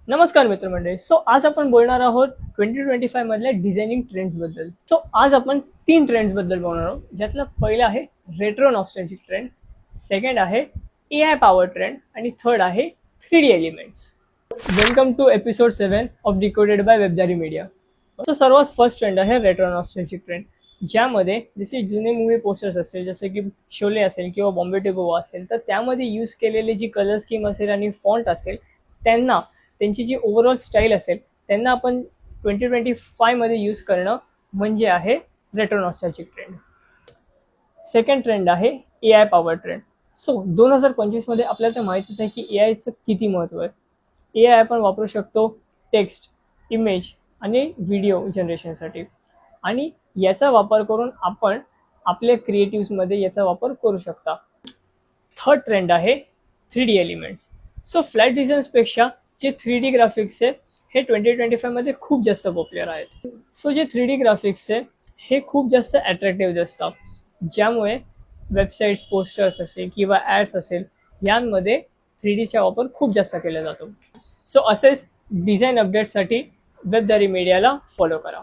नमस्कार मित्रमंडळी. आज आपण बोलणार आहोत 2025 मधल्या डिझायनिंग ट्रेंड्स बद्दल. आज आपण 3 ट्रेंड्स बद्दल बोलणार आहोत, ज्यातला पहिला आहे रेट्रो नॉस्टॅल्जिक ट्रेंड, सेकंड आहे AI पॉवर ट्रेंड आणि थर्ड आहे 3D elements. Welcome to episode 7 of decoded by Webdari media. सर्वात फर्स्ट ट्रेंड आहे रेट्रो नॉस्टॅल्जिक ट्रेंड, ज्यामध्ये जसे जुने मूवी पोस्टर्स असेल, जसे की शोले असेल किंवा बॉम्बे टू गोवा असेल, तर त्यामध्ये यूज केलेले जी कलर स्कीम असेल आणि फॉन्ट असेल, त्यांची जी ओव्हरऑल स्टाईल असेल त्यांना आपण 2025 मध्ये यूज करणं म्हणजे आहे retro nostalgic trend. Second trend आहे AI पॉवर ट्रेंड. 2025 मध्ये आपल्याला तर माहितीच आहे की AIचं किती महत्त्व आहे. AI आपण वापरू शकतो टेक्स्ट, इमेज आणि व्हिडिओ जनरेशनसाठी, आणि याचा वापर करून आपण आपल्या क्रिएटिव्हमध्ये याचा वापर करू शकता. थर्ड ट्रेंड आहे 3D एलिमेंट्स. फ्लॅट डिझाईन्सपेक्षा जे 3D ग्राफिक्स आहे हे 2025 मध्ये खूप जास्त पॉप्युलर आहेत. जे 3D ग्राफिक्स आहे हे खूप जास्त अट्रॅक्टिव्ह असतात, ज्यामुळे वेबसाईट्स, पोस्टर्स असेल किंवा ॲड्स असेल यांमध्ये 3Dचा वापर खूप जास्त केला जातो. असेच डिझाईन अपडेटसाठी वेबदारी मीडियाला फॉलो करा.